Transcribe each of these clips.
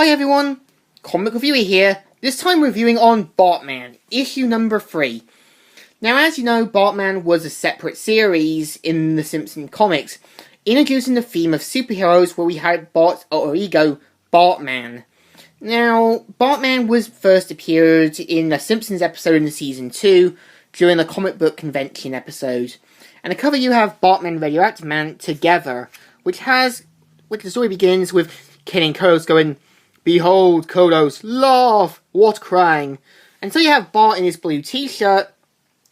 Hi everyone, Comic Reviewer here, this time reviewing on Bartman, issue number 3. Now as you know, Bartman was a separate series in the Simpsons comics, introducing the theme of superheroes where we had Bart or ego, Bartman. Now, Bartman was first appeared in a Simpsons episode in season 2, during the comic book convention episode. And the cover you have Bartman and Radioactive Man together, which the story begins with Ken and Kodos going, "Behold, Kodos, laugh! What crying?" And so you have Bart in his blue t-shirt.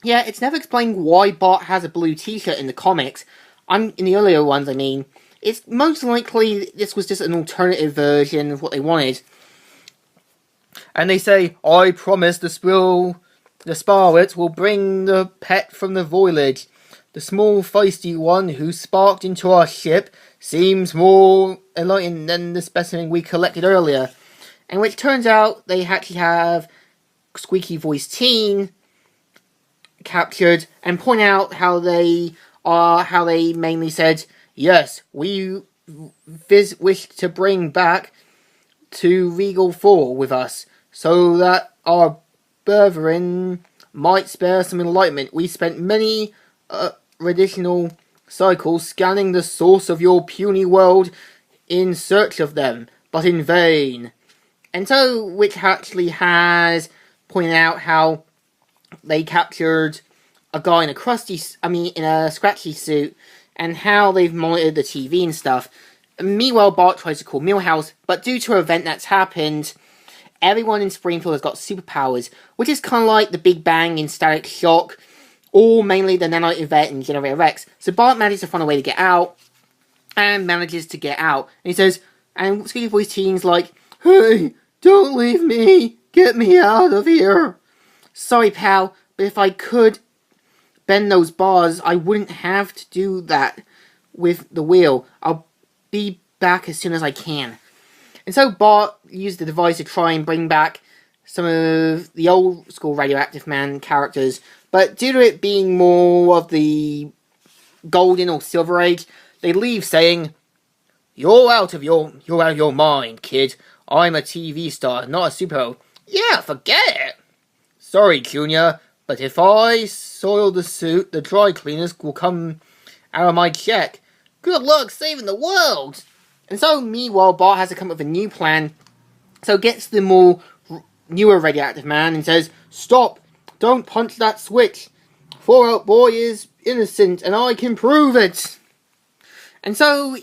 Yeah, it's never explained why Bart has a blue t-shirt in the comics. In the earlier ones, I mean. It's most likely this was just an alternative version of what they wanted. And they say, "I promise the Sparrowets will bring the pet from the voyage. The small feisty one who sparked into our ship seems more enlightened than the specimen we collected earlier." And which turns out they actually have Squeaky Voice Teen captured and point out how they mainly said, "Yes, we wish to bring back to Regal 4 with us, so that our brethren might spare some enlightenment. We spent many additional cycles scanning the source of your puny world in search of them, but in vain." And so, which actually has pointed out how they captured a guy in a scratchy suit, and how they've monitored the TV and stuff. Meanwhile, Bart tries to call Milhouse, but due to an event that's happened, everyone in Springfield has got superpowers, which is kind of like the Big Bang in Static Shock, or mainly the Nanite event in Generator X. So Bart manages to find a way to get out, and manages to get out. And he says, and Squeaky Voice Teen's like, "Hey, don't leave me! Get me out of here!" "Sorry, pal, but if I could bend those bars, I wouldn't have to do that with the wheel. I'll be back as soon as I can." And so Bart used the device to try and bring back some of the old school Radioactive Man characters, but due to it being more of the Golden or Silver Age, they leave saying, you're out of your mind, kid. I'm a TV star, not a superhero." "Yeah, forget it." "Sorry, Junior, but if I soil the suit, the dry cleaners will come out of my check. Good luck saving the world." And so, meanwhile, Bart has to come up with a new plan. So gets the newer Radioactive Man and says, "Stop! Don't punch that switch. Fallout Boy is innocent, and I can prove it." And so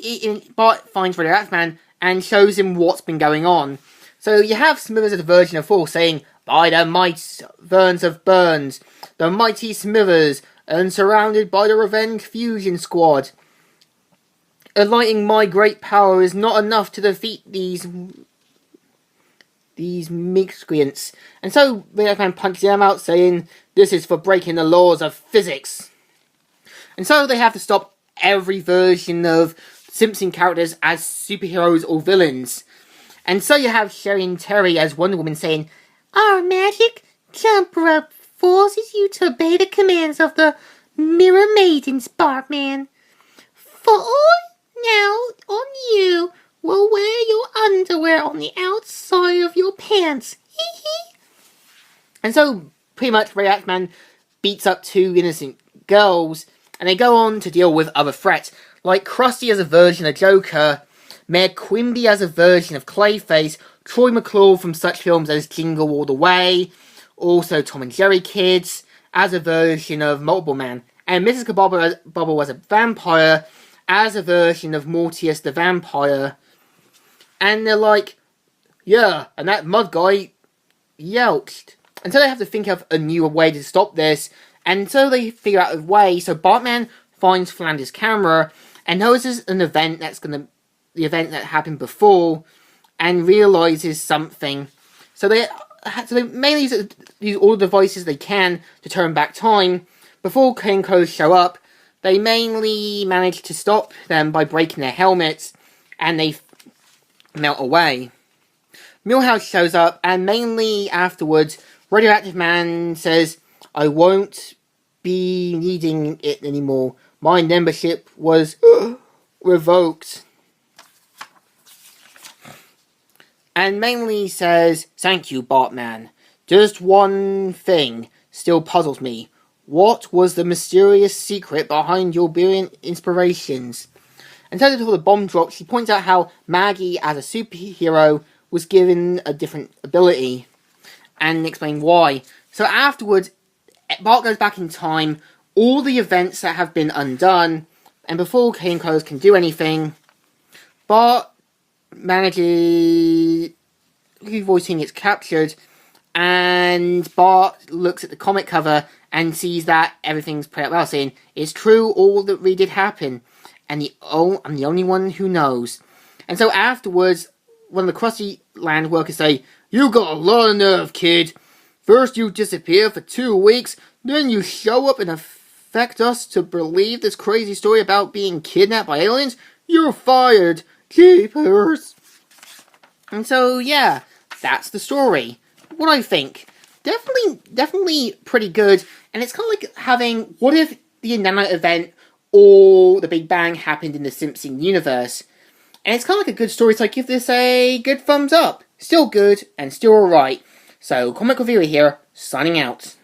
Bart finds Radioactive Man and shows him what's been going on. So you have Smithers as a version of 4 saying, "By the might Burns of Burns, the mighty Smithers, and surrounded by the Revenge Fusion Squad. Enlightening my great power is not enough to defeat these miscreants." And so Radioactive Man punches them out saying, "This is for breaking the laws of physics." And so they have to stop every version of Simpson characters as superheroes or villains. And so you have Sherry and Terry as Wonder Woman saying, "Our magic jumper forces you to obey the commands of the Mirror Maidens, Bartman. For all now on you will wear your underwear on the outside of your pants. Hee hee." And so, pretty much, Radioactive Man beats up 2 innocent girls, and they go on to deal with other threats, like Krusty as a version of Joker, Mayor Quimby as a version of Clayface, Troy McClure from such films as Jingle All the Way, also Tom and Jerry Kids, as a version of Multiple Man, and Mrs. Kabobble as a vampire, as a version of Mortius the Vampire. And they're like, "Yeah, and that mud guy yelched." And so they have to think of a newer way to stop this, and so they figure out a way. So Bartman finds Flanders' camera and notices the event that happened before, and realizes something. So they mainly use all the devices they can to turn back time. Before Ken and Kodos show up, they mainly manage to stop them by breaking their helmets, and they melt away. Milhouse shows up, and mainly afterwards, Radioactive Man says, "I won't be needing it anymore. My membership was revoked." and mainly says, "Thank you, Bartman. Just one thing still puzzles me. What was the mysterious secret behind your brilliant inspirations?" And tells before the bomb drops, she points out how Maggie, as a superhero, was given a different ability, and explain why. So afterwards, Bart goes back in time, all the events that have been undone, and before Kane Close can do anything, Bart manages... his voicing gets captured, and Bart looks at the comic cover and sees that everything's played out well, saying, "It's true, all that really did happen, and I'm the only one who knows." And so afterwards, one of the Krusty Land workers say, "You got a lot of nerve, kid. First you disappear for 2 weeks, then you show up and affect us to believe this crazy story about being kidnapped by aliens? You're fired. Keepers." And so, yeah, that's the story. What I think? Definitely pretty good. And it's kind of like having, what if the Nano event or the Big Bang happened in the Simpson universe? And it's kind of like a good story, so I give this a good thumbs up. Still good, and still alright. So, Comic Reviewer here, signing out.